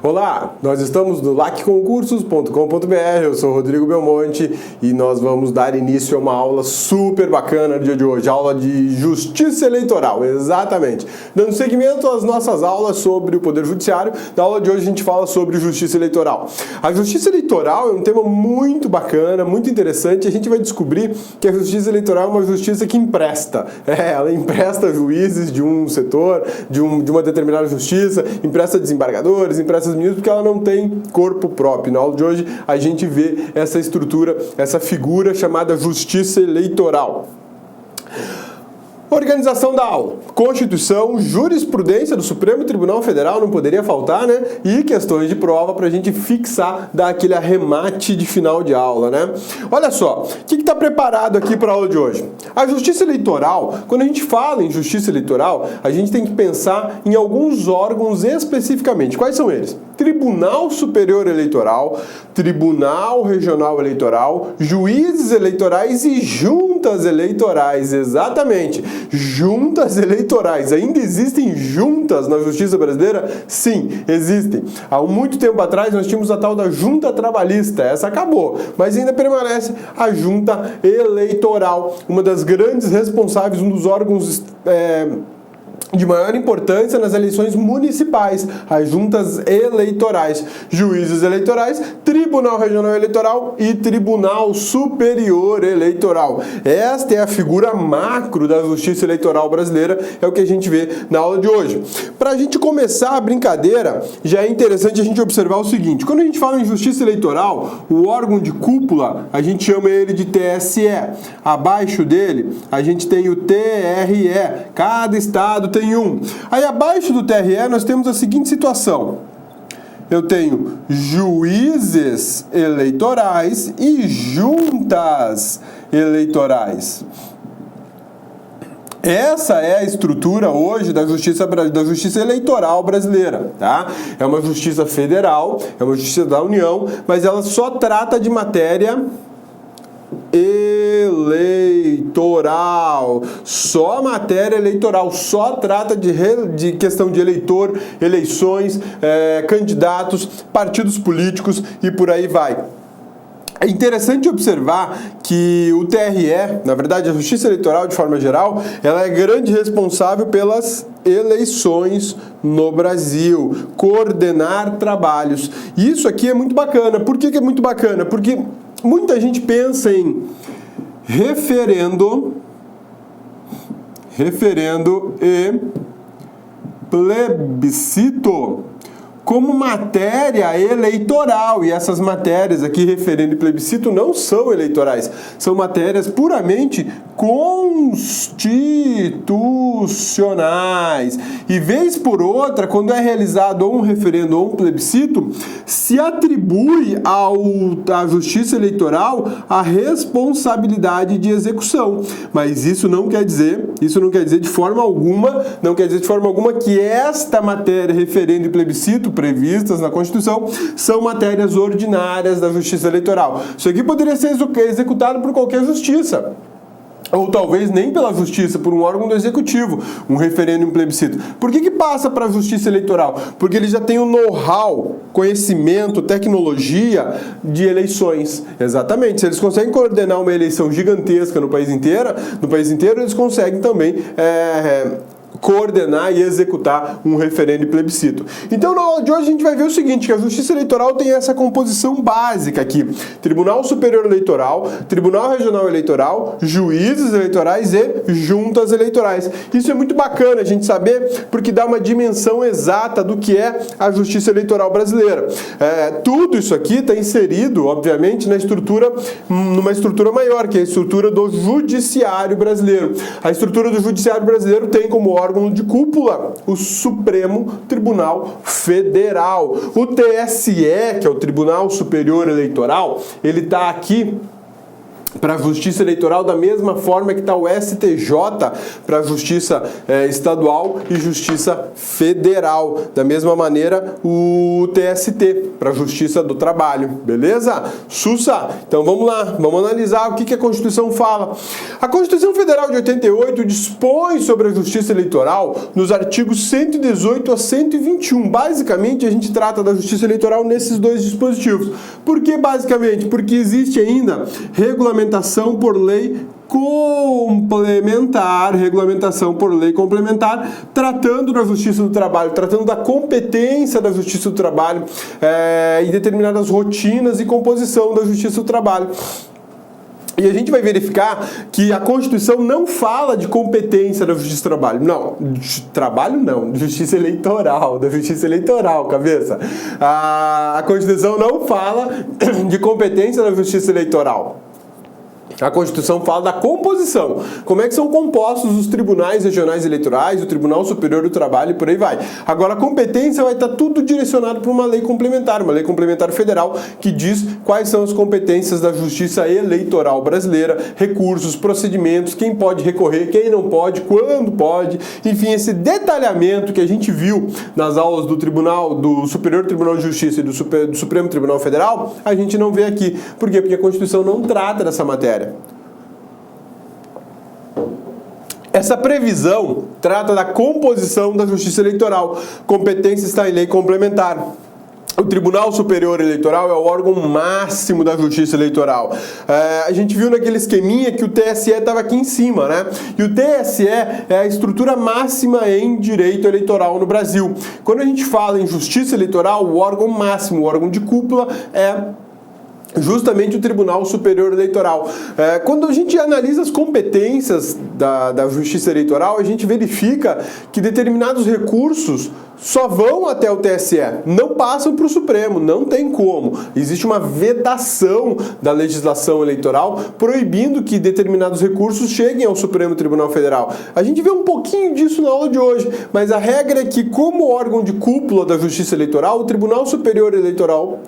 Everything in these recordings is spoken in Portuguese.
Olá, nós estamos no lacconcursos.com.br, eu sou Rodrigo Belmonte e nós vamos dar início a uma aula super bacana no dia de hoje, aula de Justiça Eleitoral, exatamente. Dando seguimento às nossas aulas sobre o Poder Judiciário, na aula de hoje a gente fala sobre Justiça Eleitoral. A Justiça Eleitoral é um tema muito bacana, muito interessante, e a gente vai descobrir que a Justiça Eleitoral é uma justiça que empresta. Ela empresta juízes de um setor, de uma determinada justiça, empresta desembargadores, empresta ministros, porque ela não tem corpo próprio. Na aula de hoje a gente vê essa estrutura, essa figura chamada Justiça Eleitoral. Organização da aula. Constituição, jurisprudência do Supremo Tribunal Federal, não poderia faltar, né? E questões de prova para a gente fixar, dar aquele arremate de final de aula, né? Olha só, o que está preparado aqui para a aula de hoje? A Justiça Eleitoral, quando a gente fala em Justiça Eleitoral, a gente tem que pensar em alguns órgãos especificamente. Quais são eles? Tribunal Superior Eleitoral, Tribunal Regional Eleitoral, juízes eleitorais e juntas eleitorais, exatamente. Juntas eleitorais. Ainda existem juntas na justiça brasileira? Sim, existem. Há muito tempo atrás nós tínhamos a tal da junta trabalhista. Essa acabou, mas ainda permanece a junta eleitoral, uma das grandes responsáveis, um dos órgãos de maior importância nas eleições municipais, as juntas eleitorais, juízes eleitorais, Tribunal Regional Eleitoral e Tribunal Superior Eleitoral. Esta é a figura macro da justiça eleitoral brasileira, é o que a gente vê na aula de hoje. Para a gente começar a brincadeira, já é interessante a gente observar o seguinte: quando a gente fala em justiça eleitoral, o órgão de cúpula, a gente chama ele de TSE. Abaixo dele, a gente tem o TRE. Cada estado tem um. Aí abaixo do TRE nós temos a seguinte situação. Eu tenho juízes eleitorais e juntas eleitorais. Essa é a estrutura hoje da justiça eleitoral brasileira, tá? É uma justiça federal, é uma justiça da União, mas ela só trata de matéria eleitoral, só matéria eleitoral, só trata de questão de eleitor, eleições, candidatos, partidos políticos e por aí vai. É interessante observar que o TRE, na verdade a Justiça Eleitoral de forma geral, ela é grande responsável pelas eleições no Brasil, coordenar trabalhos. E isso aqui é muito bacana. Por que é muito bacana? Porque muita gente pensa em referendo e plebiscito como matéria eleitoral, e essas matérias aqui, referendo e plebiscito, não são eleitorais, são matérias puramente constitucionais. E vez por outra, quando é realizado ou um referendo ou um plebiscito, se atribui à Justiça Eleitoral a responsabilidade de execução. Mas isso não quer dizer de forma alguma, que esta matéria, referendo e plebiscito, previstas na Constituição, são matérias ordinárias da Justiça Eleitoral. Isso aqui poderia ser executado por qualquer justiça. Ou talvez nem pela justiça, por um órgão do executivo, um referendo e um plebiscito. Por que passa para a Justiça Eleitoral? Porque ele já tem o know-how, conhecimento, tecnologia de eleições. Exatamente. Se eles conseguem coordenar uma eleição gigantesca no país inteiro, eles conseguem também coordenar e executar um referendo e plebiscito. Então, na aula de hoje a gente vai ver o seguinte, que a Justiça Eleitoral tem essa composição básica aqui: Tribunal Superior Eleitoral, Tribunal Regional Eleitoral, juízes eleitorais e juntas eleitorais. Isso é muito bacana a gente saber, porque dá uma dimensão exata do que é a Justiça Eleitoral brasileira. Tudo isso aqui está inserido, obviamente, numa estrutura maior, que é a estrutura do Judiciário brasileiro. A estrutura do Judiciário brasileiro tem como órgão de cúpula o Supremo Tribunal Federal. O TSE, que é o Tribunal Superior Eleitoral, ele está aqui para a Justiça Eleitoral, da mesma forma que está o STJ para a Justiça Estadual e Justiça Federal. Da mesma maneira, o TST para a Justiça do Trabalho. Beleza? Sussa! Então vamos lá, vamos analisar o que a Constituição fala. A Constituição Federal de 88 dispõe sobre a Justiça Eleitoral nos artigos 118 a 121. Basicamente, a gente trata da Justiça Eleitoral nesses dois dispositivos. Por que basicamente? Porque existe ainda regulamentação por lei complementar, tratando da Justiça do Trabalho, tratando da competência da Justiça do Trabalho e determinadas rotinas e composição da Justiça do Trabalho. E a gente vai verificar que a Constituição não fala de competência da Justiça do Trabalho. Não, trabalho não, Justiça Eleitoral, da Justiça Eleitoral, cabeça. A Constituição não fala de competência da Justiça Eleitoral. A Constituição fala da composição. Como é que são compostos os tribunais regionais eleitorais, o Tribunal Superior do Trabalho e por aí vai. Agora, a competência vai estar tudo direcionado para uma lei complementar federal, que diz quais são as competências da Justiça Eleitoral brasileira, recursos, procedimentos, quem pode recorrer, quem não pode, quando pode. Enfim, esse detalhamento que a gente viu nas aulas do Superior Tribunal de Justiça e do Supremo Tribunal Federal, a gente não vê aqui. Por quê? Porque a Constituição não trata dessa matéria. Essa previsão trata da composição da Justiça Eleitoral. Competência está em lei complementar. O Tribunal Superior Eleitoral é o órgão máximo da Justiça Eleitoral. A gente viu naquele esqueminha que o TSE estava aqui em cima, né? E o TSE é a estrutura máxima em direito eleitoral no Brasil. Quando a gente fala em Justiça Eleitoral, o órgão máximo, o órgão de cúpula é justamente o Tribunal Superior Eleitoral. Quando a gente analisa as competências da Justiça Eleitoral, a gente verifica que determinados recursos só vão até o TSE, não passam para o Supremo, não tem como. Existe uma vedação da legislação eleitoral proibindo que determinados recursos cheguem ao Supremo Tribunal Federal. A gente vê um pouquinho disso na aula de hoje, mas a regra é que, como órgão de cúpula da Justiça Eleitoral, o Tribunal Superior Eleitoral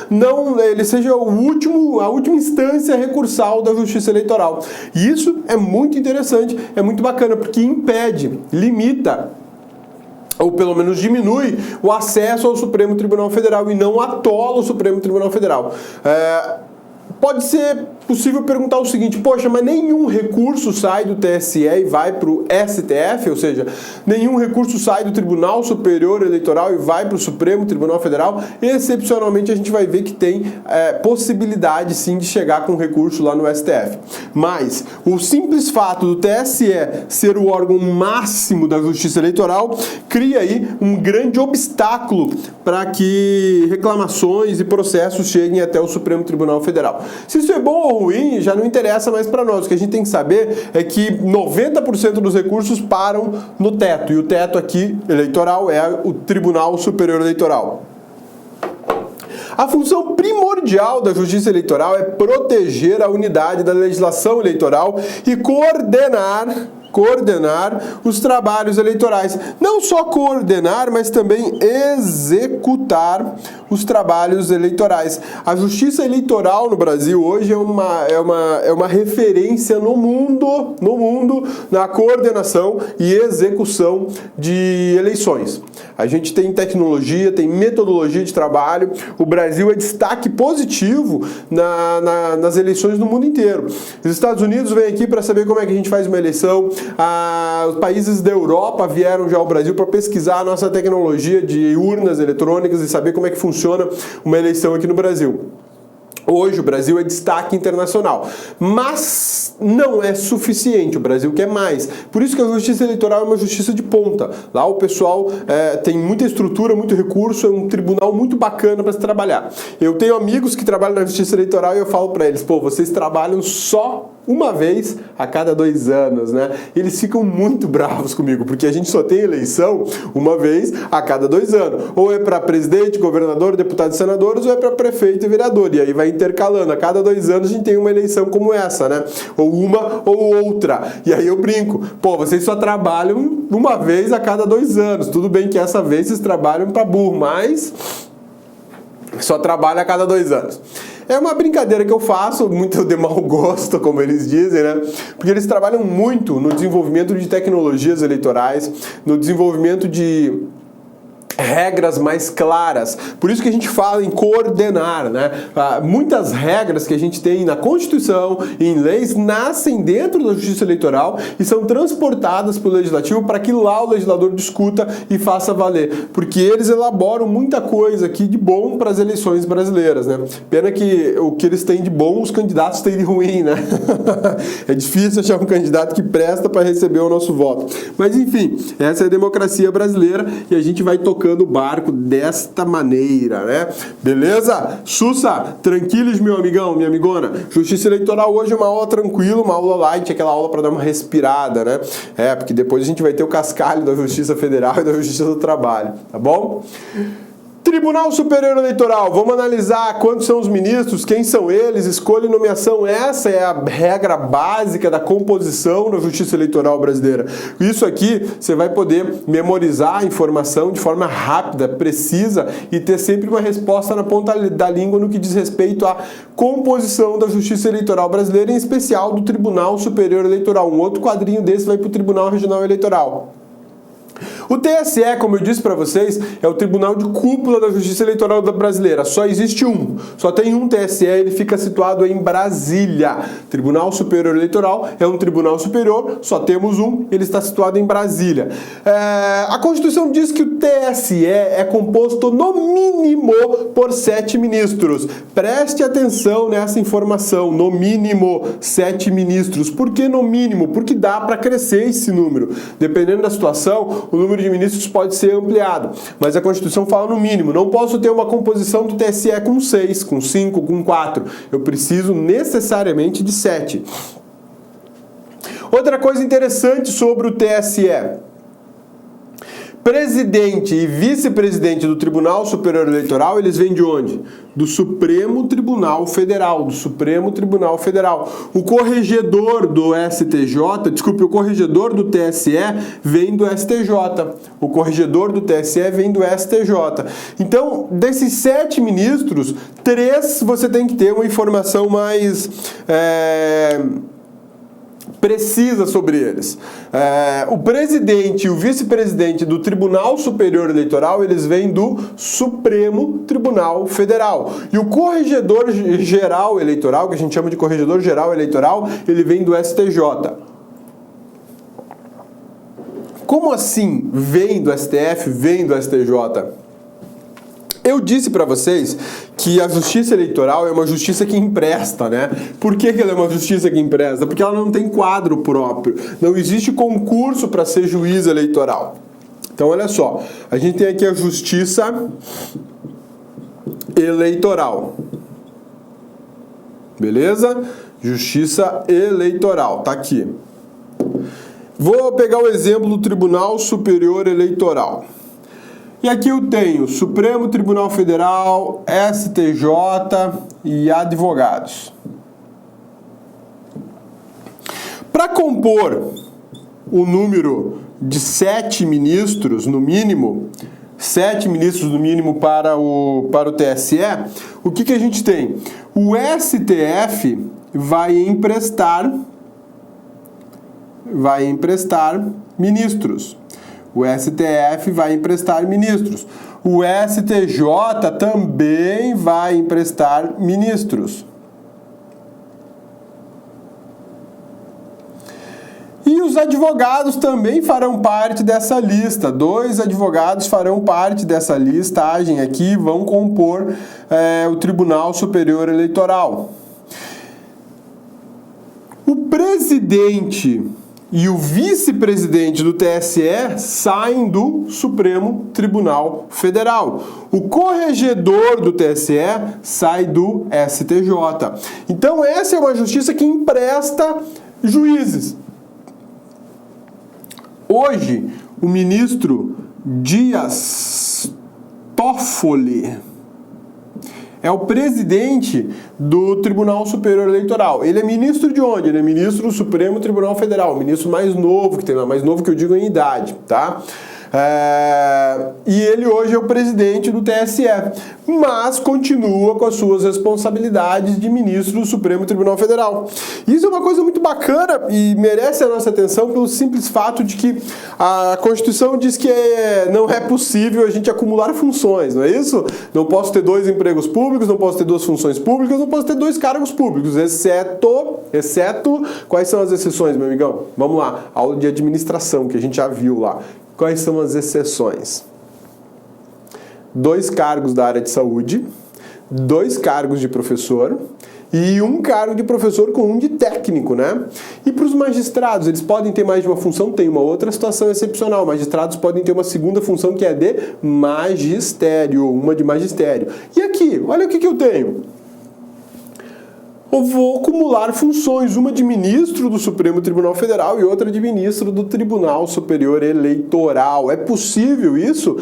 não ele seja a última instância recursal da Justiça Eleitoral. E isso é muito interessante, é muito bacana, porque impede, limita, ou pelo menos diminui o acesso ao Supremo Tribunal Federal e não atola o Supremo Tribunal Federal. Pode ser possível perguntar o seguinte: poxa, mas nenhum recurso sai do TSE e vai para o STF, ou seja, nenhum recurso sai do Tribunal Superior Eleitoral e vai para o Supremo Tribunal Federal? Excepcionalmente, a gente vai ver que tem possibilidade sim de chegar com recurso lá no STF. Mas o simples fato do TSE ser o órgão máximo da Justiça Eleitoral cria aí um grande obstáculo para que reclamações e processos cheguem até o Supremo Tribunal Federal. Se isso é bom ou ruim, já não interessa mais para nós. O que a gente tem que saber é que 90% dos recursos param no teto. E o teto aqui, eleitoral, é o Tribunal Superior Eleitoral. A função primordial da Justiça Eleitoral é proteger a unidade da legislação eleitoral e coordenar os trabalhos eleitorais. Não só coordenar, mas também executar os trabalhos eleitorais. A Justiça Eleitoral no Brasil hoje é uma referência no mundo na coordenação e execução de eleições. A gente tem tecnologia, tem metodologia de trabalho. O Brasil é destaque positivo nas eleições no mundo inteiro. Os Estados Unidos vêm aqui para saber como é que a gente faz uma eleição. Os países da Europa vieram já ao Brasil para pesquisar a nossa tecnologia de urnas eletrônicas e saber como é que funciona uma eleição aqui no Brasil. Hoje o Brasil é destaque internacional, mas não é suficiente, o Brasil quer mais. Por isso que a Justiça Eleitoral é uma justiça de ponta. Lá o pessoal tem muita estrutura, muito recurso, é um tribunal muito bacana para se trabalhar. Eu tenho amigos que trabalham na Justiça Eleitoral e eu falo para eles: pô, vocês trabalham só uma vez a cada 2 anos, né? E eles ficam muito bravos comigo, porque a gente só tem eleição uma vez a cada 2 anos. Ou é para presidente, governador, deputado e senadores, ou é para prefeito e vereador. E aí vai intercalando. A cada 2 anos a gente tem uma eleição como essa, né? Ou uma ou outra. E aí eu brinco: pô, vocês só trabalham uma vez a cada 2 anos. Tudo bem que essa vez vocês trabalham para burro, mas só trabalha a cada 2 anos. É uma brincadeira que eu faço, muito de mau gosto, como eles dizem, né? Porque eles trabalham muito no desenvolvimento de tecnologias eleitorais, no desenvolvimento de regras mais claras. Por isso que a gente fala em coordenar, né? Muitas regras que a gente tem na Constituição e em leis nascem dentro da Justiça Eleitoral e são transportadas para o Legislativo para que lá o legislador discuta e faça valer. Porque eles elaboram muita coisa aqui de bom para as eleições brasileiras, né? Pena que o que eles têm de bom, os candidatos têm de ruim, né? É difícil achar um candidato que presta para receber o nosso voto. Mas enfim, essa é a democracia brasileira e a gente vai tocando o barco desta maneira, né? Beleza? Sussa, tranquilos, meu amigão, minha amigona. Justiça Eleitoral hoje é uma aula tranquila, uma aula light, aquela aula para dar uma respirada, né? Porque depois a gente vai ter o cascalho da Justiça Federal e da Justiça do Trabalho, tá bom? Tribunal Superior Eleitoral, vamos analisar quantos são os ministros, quem são eles, escolha e nomeação. Essa é a regra básica da composição da Justiça Eleitoral brasileira. Isso aqui você vai poder memorizar a informação de forma rápida, precisa e ter sempre uma resposta na ponta da língua no que diz respeito à composição da Justiça Eleitoral brasileira, em especial do Tribunal Superior Eleitoral. Um outro quadrinho desse vai para o Tribunal Regional Eleitoral. O TSE, como eu disse para vocês, é o tribunal de cúpula da Justiça Eleitoral brasileira. Só existe um. Só tem um TSE, ele fica situado em Brasília. Tribunal Superior Eleitoral é um tribunal superior, só temos um, ele está situado em Brasília. A Constituição diz que o TSE é composto no mínimo por 7 ministros. Preste atenção nessa informação, no mínimo 7 ministros. Por que no mínimo? Porque dá para crescer esse número. Dependendo da situação, o número de ministros pode ser ampliado, mas a Constituição fala no mínimo. Não posso ter uma composição do TSE com 6, com 5, com 4. Eu preciso necessariamente de 7. Outra coisa interessante sobre o TSE. Presidente e vice-presidente do Tribunal Superior Eleitoral, eles vêm de onde? Do Supremo Tribunal Federal, do Supremo Tribunal Federal. O corregedor do o corregedor do TSE vem do STJ. O corregedor do TSE vem do STJ. Então, desses 7 ministros, 3 você tem que ter uma informação mais precisa sobre eles. O presidente e o vice-presidente do Tribunal Superior Eleitoral, eles vêm do Supremo Tribunal Federal. E o corregedor geral eleitoral, que a gente chama de corregedor geral eleitoral, ele vem do STJ. Como assim vem do STF, vem do STJ? Eu disse para vocês que a justiça eleitoral é uma justiça que empresta, né? Por que ela é uma justiça que empresta? Porque ela não tem quadro próprio. Não existe concurso para ser juiz eleitoral. Então, olha só. A gente tem aqui a justiça eleitoral. Beleza? Justiça eleitoral. Tá aqui. Vou pegar o exemplo do Tribunal Superior Eleitoral. E aqui eu tenho Supremo Tribunal Federal, STJ e advogados. Para compor o número de 7 ministros, no mínimo, 7 ministros no mínimo para o TSE, o que a gente tem? O STF vai emprestar ministros. O STF vai emprestar ministros. O STJ também vai emprestar ministros. E os advogados também farão parte dessa lista. 2 advogados farão parte dessa listagem aqui, vão compor o Tribunal Superior Eleitoral. O presidente e o vice-presidente do TSE saem do Supremo Tribunal Federal. O corregedor do TSE sai do STJ. Então, essa é uma justiça que empresta juízes. Hoje, o ministro Dias Toffoli é o presidente do Tribunal Superior Eleitoral. Ele é ministro de onde? Ele é ministro do Supremo Tribunal Federal, o ministro mais novo que tem lá, mais novo que eu digo em idade, tá? E ele hoje é o presidente do TSE, mas continua com as suas responsabilidades de ministro do Supremo Tribunal Federal. Isso é uma coisa muito bacana e merece a nossa atenção pelo simples fato de que a Constituição diz que não é possível a gente acumular funções, não é isso? Não posso ter 2 empregos públicos, não posso ter 2 funções públicas, não posso ter 2 cargos públicos, exceto, quais são as exceções, meu amigão? Vamos lá, aula de administração que a gente já viu lá. Quais são as exceções? 2 cargos da área de saúde, 2 cargos de professor e 1 cargo de professor com 1 de técnico, né? E para os magistrados, eles podem ter mais de uma função? Tem uma outra situação excepcional. Magistrados podem ter uma segunda função que é de magistério, uma de magistério. E aqui, olha o que eu tenho. Eu vou acumular funções, uma de ministro do Supremo Tribunal Federal e outra de ministro do Tribunal Superior Eleitoral. É possível isso?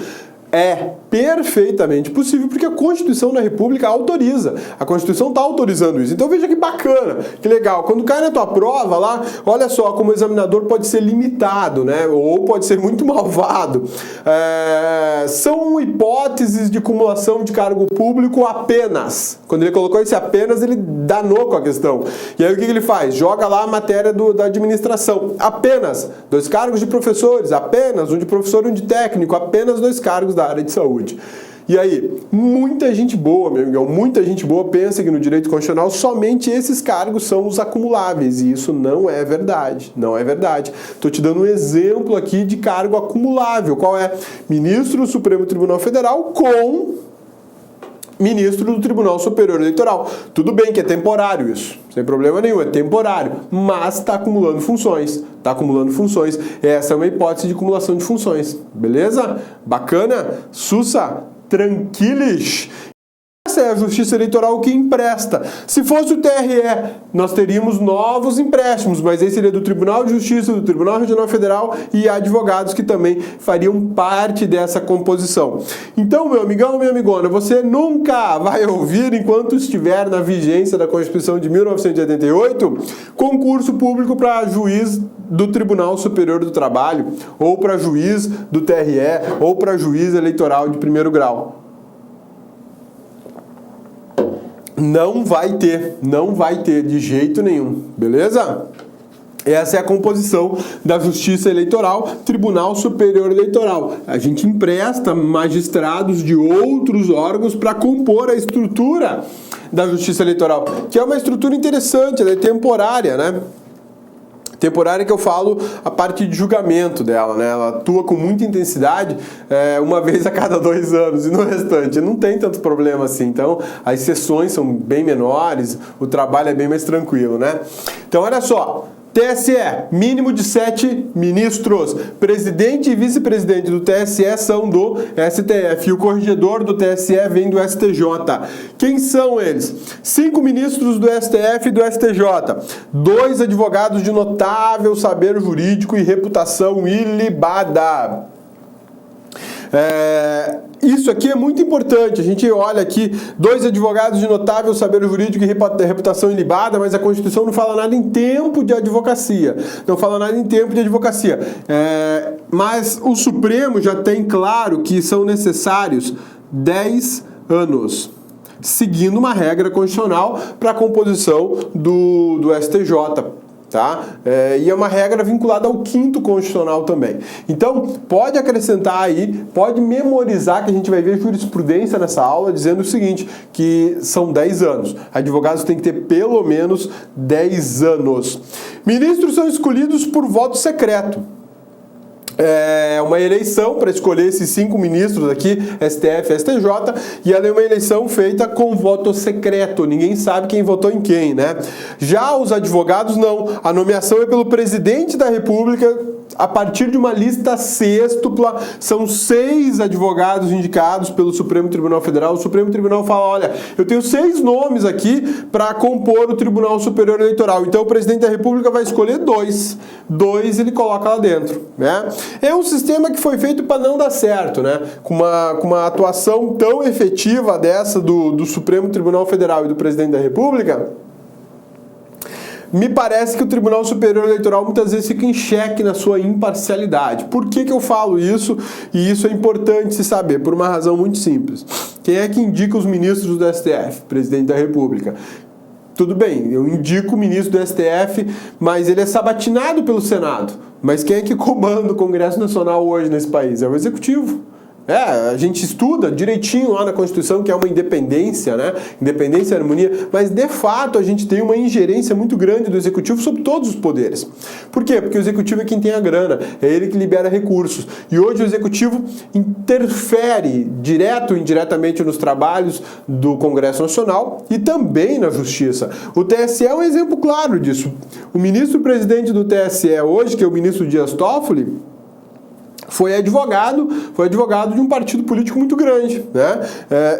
É perfeitamente possível, porque a Constituição da República autoriza. A Constituição está autorizando isso. Então veja que bacana, que legal. Quando cai na tua prova lá, olha só como o examinador pode ser limitado, né? Ou pode ser muito malvado. São hipóteses de acumulação de cargo público apenas. Quando ele colocou esse apenas, ele danou com a questão. E aí o que ele faz? Joga lá a matéria da administração. Apenas 2 cargos de professores, apenas 1 de professor e 1 de técnico, apenas 2 cargos da área de saúde. E aí, muita gente boa, meu amigão, muita gente boa pensa que no direito constitucional somente esses cargos são os acumuláveis, e isso não é verdade, não é verdade. Estou te dando um exemplo aqui de cargo acumulável, qual é? Ministro do Supremo Tribunal Federal com ministro do Tribunal Superior Eleitoral. Tudo bem que é temporário isso, sem problema nenhum, é temporário, mas está acumulando funções, está acumulando funções. Essa é uma hipótese de acumulação de funções, beleza? Bacana? Sussa? Tranquilos? Essa é a Justiça Eleitoral que empresta. Se fosse o TRE, nós teríamos novos empréstimos, mas esse seria do Tribunal de Justiça, do Tribunal Regional Federal e advogados que também fariam parte dessa composição. Então, meu amigão, minha amigona, você nunca vai ouvir, enquanto estiver na vigência da Constituição de 1988, concurso público para juiz do Tribunal Superior do Trabalho, ou para juiz do TRE, ou para juiz eleitoral de 1º grau. Não vai ter de jeito nenhum, beleza? Essa é a composição da Justiça Eleitoral, Tribunal Superior Eleitoral. A gente empresta magistrados de outros órgãos para compor a estrutura da Justiça Eleitoral, que é uma estrutura interessante, ela é temporária, né? Temporária que eu falo a parte de julgamento dela, né? Ela atua com muita intensidade uma vez a cada 2 anos e no restante não tem tanto problema assim. Então as sessões são bem menores, o trabalho é bem mais tranquilo, né? Então olha só, TSE, mínimo de 7 ministros. Presidente e vice-presidente do TSE são do STF. E o corregedor do TSE vem do STJ. Quem são eles? 5 ministros do STF e do STJ. 2 advogados de notável saber jurídico e reputação ilibada. Isso aqui é muito importante. A gente olha aqui, 2 advogados de notável saber jurídico e reputação ilibada, mas a Constituição não fala nada em tempo de advocacia. Não fala nada em tempo de advocacia. Mas o Supremo já tem claro que são necessários 10 anos, seguindo uma regra constitucional para a composição do STJ. Tá? E é uma regra vinculada ao 5º constitucional também. Então, pode acrescentar aí, pode memorizar que a gente vai ver jurisprudência nessa aula dizendo o seguinte, que são 10 anos. Advogados têm que ter pelo menos 10 anos. Ministros são escolhidos por voto secreto. É uma eleição para escolher esses 5 ministros aqui, STF, STJ, e ela é uma eleição feita com voto secreto, ninguém sabe quem votou em quem, né? Já os advogados não, a nomeação é pelo presidente da República a partir de uma lista sêxtupla, são 6 advogados indicados pelo Supremo Tribunal Federal. O Supremo Tribunal fala, olha, eu tenho 6 nomes aqui para compor o Tribunal Superior Eleitoral, então o presidente da República vai escolher 2 ele coloca lá dentro, né? É um sistema que foi feito para não dar certo, né? Com uma atuação tão efetiva dessa do Supremo Tribunal Federal e do presidente da República, me parece que o Tribunal Superior Eleitoral muitas vezes fica em xeque na sua imparcialidade. Por que eu falo isso? E isso é importante se saber, por uma razão muito simples. Quem é que indica os ministros do STF? Presidente da República. Tudo bem, eu indico o ministro do STF, mas ele é sabatinado pelo Senado. Mas quem é que comanda o Congresso Nacional hoje nesse país? É o Executivo. A gente estuda direitinho lá na Constituição que é uma independência, né? Independência e harmonia, mas de fato a gente tem uma ingerência muito grande do Executivo sobre todos os poderes. Por quê? Porque o Executivo é quem tem a grana, é ele que libera recursos. E hoje o Executivo interfere direto ou indiretamente nos trabalhos do Congresso Nacional e também na Justiça. O TSE é um exemplo claro disso. O ministro-presidente do TSE hoje, que é o ministro Dias Toffoli, foi advogado de um partido político muito grande, né?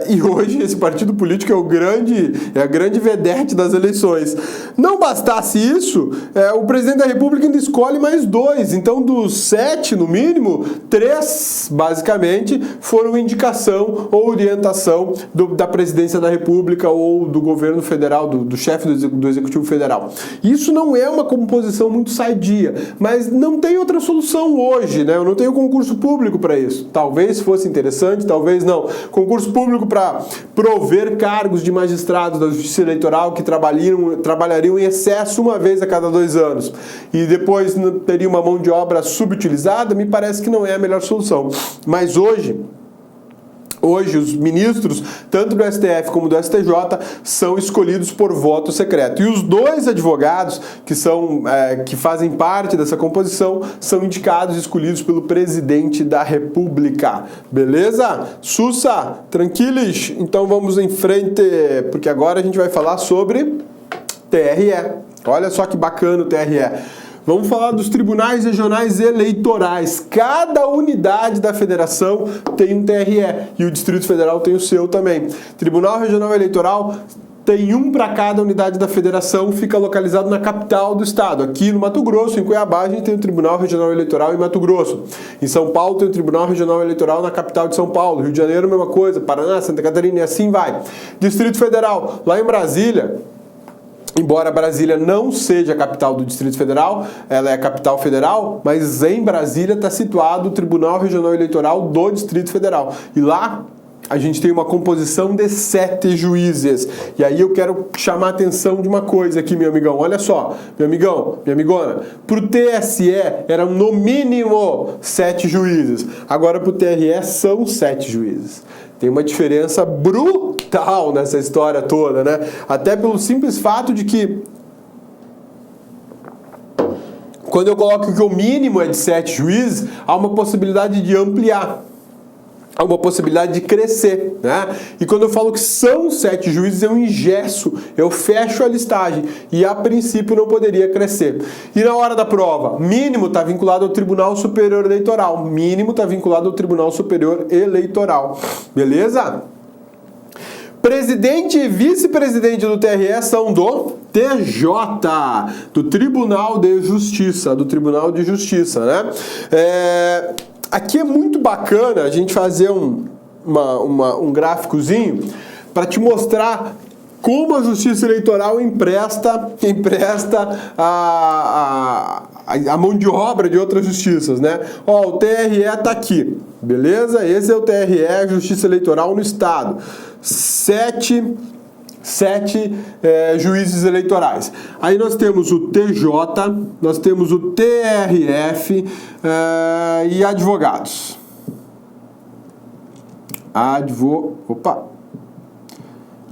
E hoje esse partido político é a grande vedete das eleições. Não bastasse isso, o presidente da República ainda escolhe mais 2. Então, dos 7, no mínimo, 3, basicamente, foram indicação ou orientação da presidência da República ou do governo federal, do chefe do Executivo Federal. Isso não é uma composição muito sadia, mas não tem outra solução hoje, né? Eu não tenho concurso público para isso. Talvez fosse interessante, talvez não. Concurso público para prover cargos de magistrados da Justiça Eleitoral que trabalhariam em excesso uma vez a cada 2 anos e depois teria uma mão de obra subutilizada, me parece que não é a melhor solução. Mas hoje os ministros, tanto do STF como do STJ, são escolhidos por voto secreto. E os 2 advogados que fazem parte dessa composição são indicados e escolhidos pelo presidente da República. Beleza? Sussa, tranquilos? Então vamos em frente, porque agora a gente vai falar sobre TRE. Olha só que bacana o TRE. Vamos falar dos tribunais regionais eleitorais. Cada unidade da federação tem um TRE e o Distrito Federal tem o seu também. Tribunal Regional Eleitoral tem um para cada unidade da federação, fica localizado na capital do estado. Aqui no Mato Grosso, em Cuiabá, a gente tem o Tribunal Regional Eleitoral em Mato Grosso. Em São Paulo tem o Tribunal Regional Eleitoral na capital de São Paulo. Rio de Janeiro, a mesma coisa. Paraná, Santa Catarina e assim vai. Distrito Federal, lá em Brasília, embora Brasília não seja a capital do Distrito Federal, ela é a capital federal, mas em Brasília está situado o Tribunal Regional Eleitoral do Distrito Federal. E lá a gente tem uma composição de 7 juízes. E aí eu quero chamar a atenção de uma coisa aqui, meu amigão. Olha só, meu amigão, minha amigona. Para o TSE eram no mínimo 7 juízes. Agora para o TRE são 7 juízes. Tem uma diferença brutal nessa história toda, né? Até pelo simples fato de que quando eu coloco que o mínimo é de 7 juízes, há uma possibilidade de ampliar. Há uma possibilidade de crescer, né? E quando eu falo que são 7 juízes, eu engesso, eu fecho a listagem e a princípio não poderia crescer. E na hora da prova, mínimo está vinculado ao Tribunal Superior Eleitoral, mínimo está vinculado ao Tribunal Superior Eleitoral, beleza? Presidente e vice-presidente do TRE são do TJ, do Tribunal de Justiça, né? Aqui é muito bacana a gente fazer um gráficozinho para te mostrar como a Justiça Eleitoral empresta a mão de obra de outras justiças, né? Ó, o TRE tá aqui, beleza? Esse é o TRE, Justiça Eleitoral no Estado. 7 juízes eleitorais. Aí nós temos o TJ, nós temos o TRF e advogados.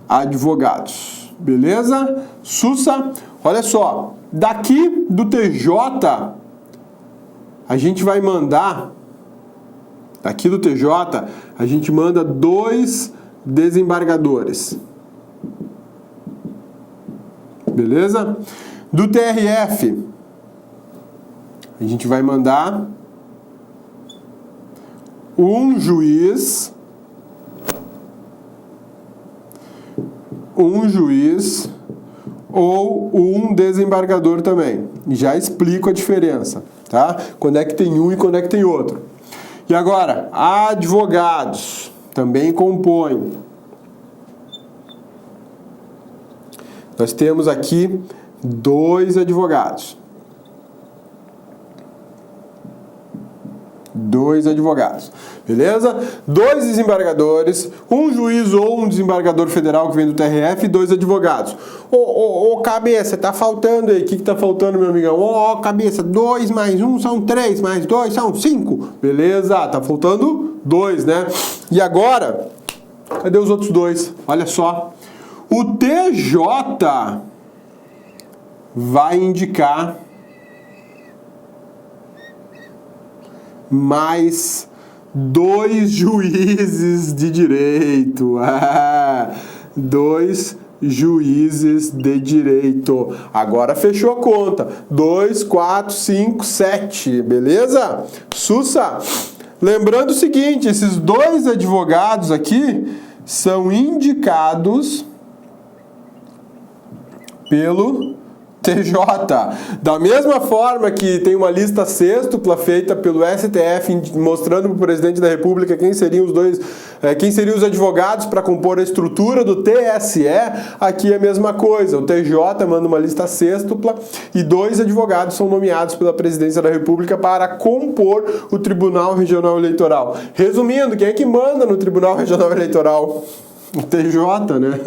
Advogados. Beleza? Sussa, olha só. Daqui do TJ, a gente vai mandar... Daqui do TJ, a gente manda 2 desembargadores. Beleza? Do TRF, a gente vai mandar um juiz ou um desembargador também. Já explico a diferença, tá? Quando é que tem um e quando é que tem outro. E agora, advogados também compõem. Nós temos aqui 2 advogados. 2 advogados, beleza? 2 desembargadores, um juiz ou um desembargador federal que vem do TRF e 2 advogados. Ô, cabeça, tá faltando aí, o que tá faltando, meu amigão? Ô, cabeça, 2 mais 1 são 3, mais 2 são 5, beleza? Tá faltando 2, né? E agora, cadê os outros 2? Olha só, o TJ vai indicar mais 2 juízes de direito. 2 juízes de direito. Agora fechou a conta. 2, 4, 5, 7. Beleza? Sussa! Lembrando o seguinte, esses 2 advogados aqui são indicados pelo TJ. Da mesma forma que tem uma lista sextupla feita pelo STF mostrando para o presidente da República quem seriam os advogados para compor a estrutura do TSE, aqui é a mesma coisa. O TJ manda uma lista sextupla e 2 advogados são nomeados pela presidência da República para compor o Tribunal Regional Eleitoral. Resumindo, quem é que manda no Tribunal Regional Eleitoral? O TJ, né?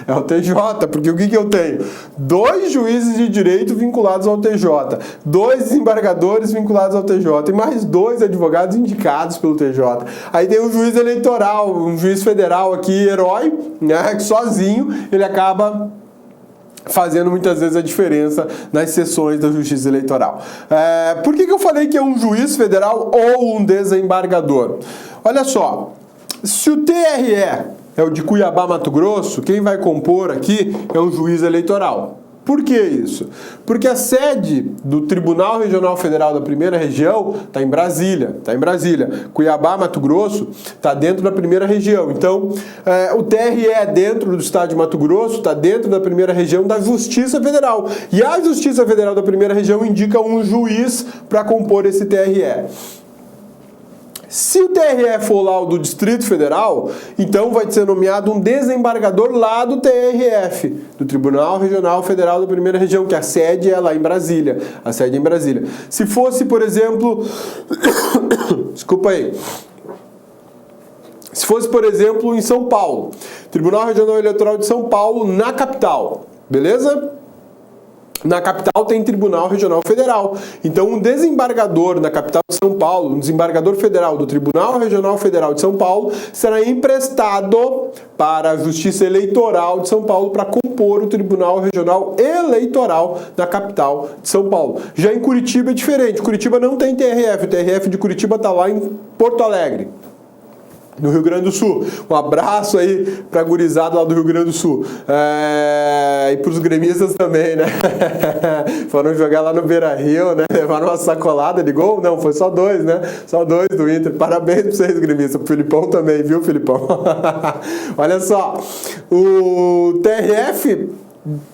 É o TJ, porque o que eu tenho? 2 juízes de direito vinculados ao TJ, 2 desembargadores vinculados ao TJ e mais 2 advogados indicados pelo TJ. Aí tem um juiz eleitoral, um juiz federal aqui, herói, né? Que sozinho ele acaba fazendo muitas vezes a diferença nas sessões da Justiça Eleitoral. Por que eu falei que é um juiz federal ou um desembargador? Olha só, se o TRE é o de Cuiabá, Mato Grosso, quem vai compor aqui é o juiz eleitoral. Por que isso? Porque a sede do Tribunal Regional Federal da Primeira Região está em Brasília. Cuiabá, Mato Grosso, está dentro da Primeira Região. Então, o TRE dentro do estado de Mato Grosso está dentro da Primeira Região da Justiça Federal. E a Justiça Federal da Primeira Região indica um juiz para compor esse TRE. Se o TRE for lá o do Distrito Federal, então vai ser nomeado um desembargador lá do TRF, do Tribunal Regional Federal da Primeira Região, que a sede é lá em Brasília. A sede é em Brasília. Se fosse, por exemplo... Desculpa aí. Se fosse, por exemplo, em São Paulo, Tribunal Regional Eleitoral de São Paulo, na capital, beleza? Na capital tem Tribunal Regional Federal. Então, um desembargador na capital de São Paulo, um desembargador federal do Tribunal Regional Federal de São Paulo, será emprestado para a Justiça Eleitoral de São Paulo para compor o Tribunal Regional Eleitoral da capital de São Paulo. Já em Curitiba é diferente. Curitiba não tem TRF. O TRF de Curitiba está lá em Porto Alegre, no Rio Grande do Sul. Um abraço aí pra gurizada lá do Rio Grande do Sul. E pros gremistas também, né? Foram jogar lá no Beira-Rio, né? Levaram uma sacolada de gol? Não, foi só 2, né? Só 2 do Inter. Parabéns pra vocês, gremistas. O Filipão também, viu, Filipão? Olha só, o TRF,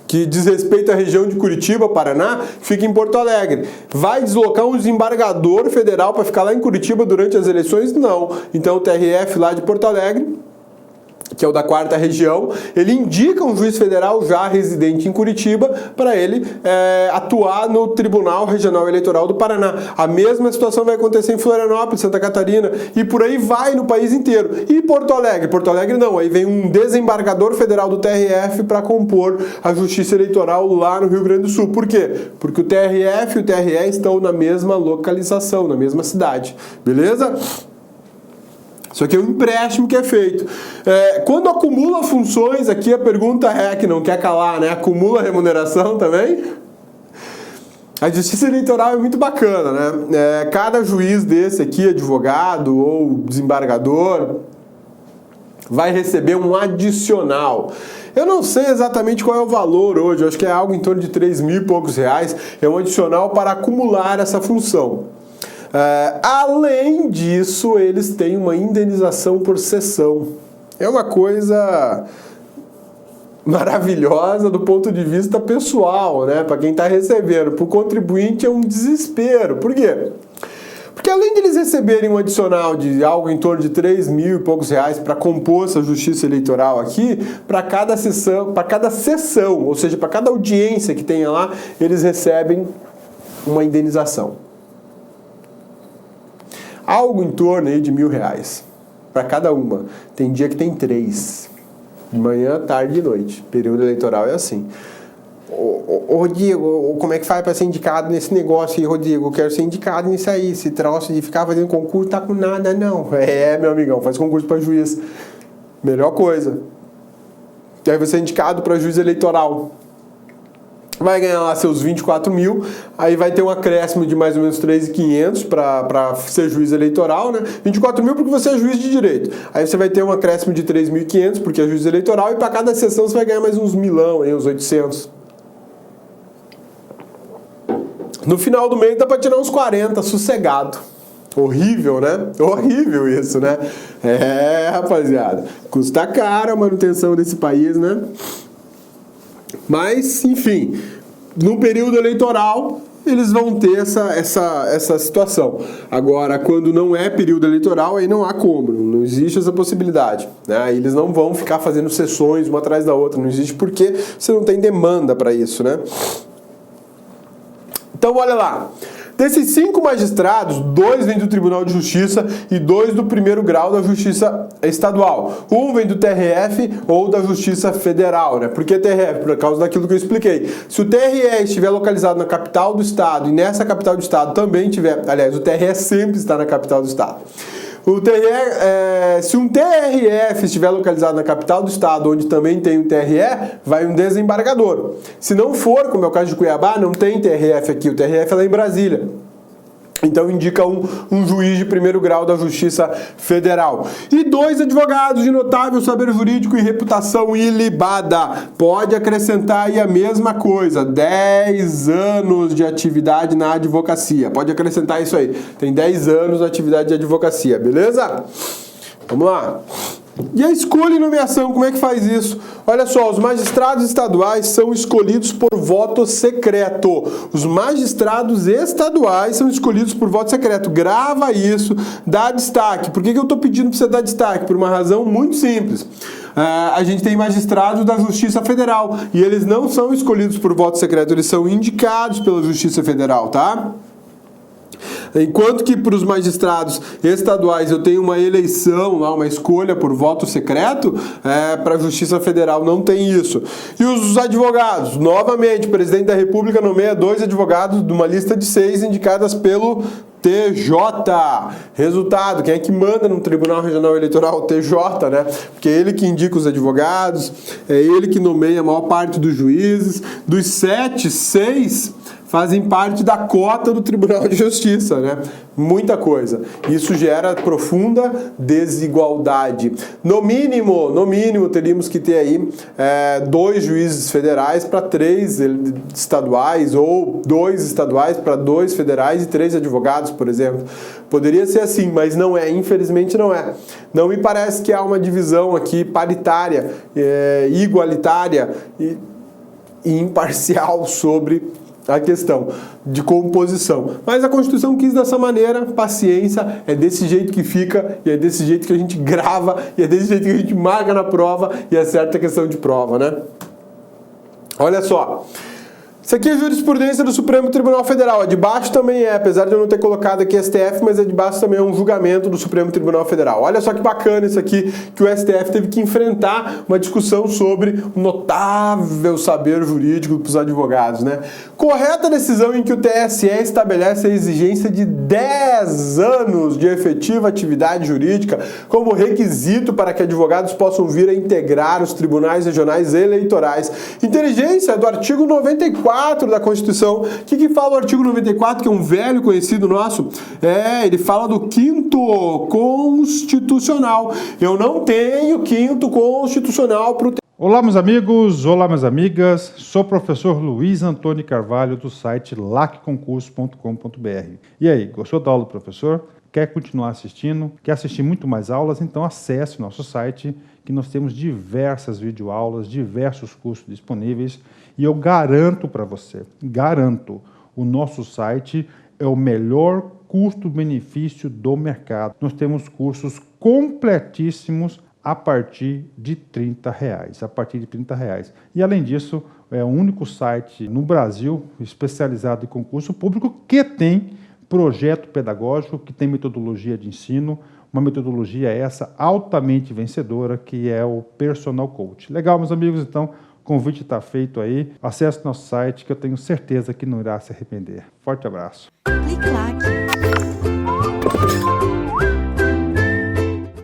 que diz respeito à região de Curitiba, Paraná, fica em Porto Alegre. Vai deslocar um desembargador federal para ficar lá em Curitiba durante as eleições? Não. Então o TRF lá de Porto Alegre, que é o da 4ª região, ele indica um juiz federal já residente em Curitiba para ele atuar no Tribunal Regional Eleitoral do Paraná. A mesma situação vai acontecer em Florianópolis, Santa Catarina, e por aí vai no país inteiro. E Porto Alegre? Porto Alegre não, aí vem um desembargador federal do TRF para compor a Justiça Eleitoral lá no Rio Grande do Sul. Por quê? Porque o TRF e o TRE estão na mesma localização, na mesma cidade. Beleza? Isso aqui é um empréstimo que é feito. Quando acumula funções, aqui a pergunta é, que não quer calar, né? Acumula remuneração também? A Justiça Eleitoral é muito bacana, né? Cada juiz desse aqui, advogado ou desembargador, vai receber um adicional. Eu não sei exatamente qual é o valor hoje, eu acho que é algo em torno de 3 mil e poucos reais. É um adicional para acumular essa função. Além disso, eles têm uma indenização por sessão. É uma coisa maravilhosa do ponto de vista pessoal, né? Para quem está recebendo. Para o contribuinte é um desespero. Por quê? Porque além de eles receberem um adicional de algo em torno de 3 mil e poucos reais para compor essa justiça eleitoral aqui, para cada sessão, ou seja, para cada audiência que tenha lá, eles recebem uma indenização. Algo em torno aí de R$1.000 para cada uma. Tem dia que tem 3. De manhã, tarde e noite. Período eleitoral é assim. Ô Rodrigo, como é que faz para ser indicado nesse negócio aí, Rodrigo? Eu quero ser indicado nisso aí. Esse troço de ficar fazendo concurso tá com nada, não. Meu amigão, faz concurso para juiz. Melhor coisa. E aí você é indicado para juiz eleitoral. Vai ganhar lá seus 24 mil, aí vai ter um acréscimo de mais ou menos 3.500 para ser juiz eleitoral, né? 24 mil porque você é juiz de direito. Aí você vai ter um acréscimo de 3.500 porque é juiz eleitoral e para cada sessão você vai ganhar mais uns milão, aí, uns 800. No final do mês dá para tirar uns 40, sossegado. Horrível, né? Horrível isso, né? Rapaziada, custa caro a manutenção desse país, né? Mas, enfim, no período eleitoral, eles vão ter essa situação. Agora, quando não é período eleitoral, aí não há como, não existe essa possibilidade. Né? Eles não vão ficar fazendo sessões uma atrás da outra, não existe porque você não tem demanda para isso, né? Então, olha lá. Desses 5 magistrados, 2 vêm do Tribunal de Justiça e 2 do primeiro grau da Justiça Estadual. Um vem do TRF ou da Justiça Federal, né? Por que TRF? Por causa daquilo que eu expliquei. Se o TRE estiver localizado na capital do estado e nessa capital do estado também tiver... Aliás, o TRE sempre está na capital do estado. Se um TRF estiver localizado na capital do estado, onde também tem um TRE, vai um desembargador. Se não for, como é o caso de Cuiabá, não tem TRF aqui, o TRF é lá em Brasília. Então indica um juiz de primeiro grau da Justiça Federal. E 2 advogados de notável saber jurídico e reputação ilibada. Pode acrescentar aí a mesma coisa, 10 anos de atividade na advocacia. Pode acrescentar isso aí. Tem 10 anos de atividade de advocacia, beleza? Vamos lá. E a escolha e nomeação, como é que faz isso? Olha só, os magistrados estaduais são escolhidos por voto secreto. Os magistrados estaduais são escolhidos por voto secreto. Grava isso, dá destaque. Por que eu estou pedindo para você dar destaque? Por uma razão muito simples. A gente tem magistrados da Justiça Federal e eles não são escolhidos por voto secreto, eles são indicados pela Justiça Federal, tá? Enquanto que para os magistrados estaduais eu tenho uma eleição, uma escolha por voto secreto, para a Justiça Federal não tem isso. E os advogados, novamente, o presidente da República nomeia 2 advogados de uma lista de 6 indicadas pelo TJ. Resultado, quem é que manda no Tribunal Regional Eleitoral? O TJ, né? Porque é ele que indica os advogados, é ele que nomeia a maior parte dos juízes. Dos 7, 6 fazem parte da cota do Tribunal de Justiça, né? Muita coisa. Isso gera profunda desigualdade. No mínimo, teríamos que ter aí 2 juízes federais para 3 estaduais, ou 2 estaduais para 2 federais e 3 advogados, por exemplo. Poderia ser assim, mas não é. Infelizmente não é. Não me parece que há uma divisão aqui paritária, igualitária e imparcial sobre a questão de composição. Mas a Constituição quis dessa maneira, paciência, é desse jeito que fica, e é desse jeito que a gente grava, e é desse jeito que a gente marca na prova, e acerta a questão de prova, né? Olha só. Isso aqui é jurisprudência do Supremo Tribunal Federal. A de baixo também apesar de eu não ter colocado aqui STF, mas a de baixo também é um julgamento do Supremo Tribunal Federal. Olha só que bacana isso aqui, que o STF teve que enfrentar uma discussão sobre o notável saber jurídico para os advogados, né? Correta decisão em que o TSE estabelece a exigência de 10 anos de efetiva atividade jurídica como requisito para que advogados possam vir a integrar os tribunais regionais eleitorais. Inteligência do artigo 94 da Constituição. O que fala o artigo 94, que é um velho conhecido nosso? Ele fala do 5º constitucional. Eu não tenho 5º constitucional para o... Olá, meus amigos, olá, minhas amigas. Sou o professor Luiz Antônio Carvalho, do site lacconcurso.com.br. E aí, gostou da aula do professor? Quer continuar assistindo? Quer assistir muito mais aulas? Então acesse o nosso site, que nós temos diversas videoaulas, diversos cursos disponíveis. E eu garanto para você, o nosso site é o melhor custo-benefício do mercado. Nós temos cursos completíssimos a partir de R$30. E além disso, é o único site no Brasil especializado em concurso público que tem projeto pedagógico, que tem metodologia de ensino, uma metodologia essa altamente vencedora, que é o Personal Coach. Legal, meus amigos? Então, o convite está feito aí. Acesse nosso site, que eu tenho certeza que não irá se arrepender. Forte abraço. Clique lá.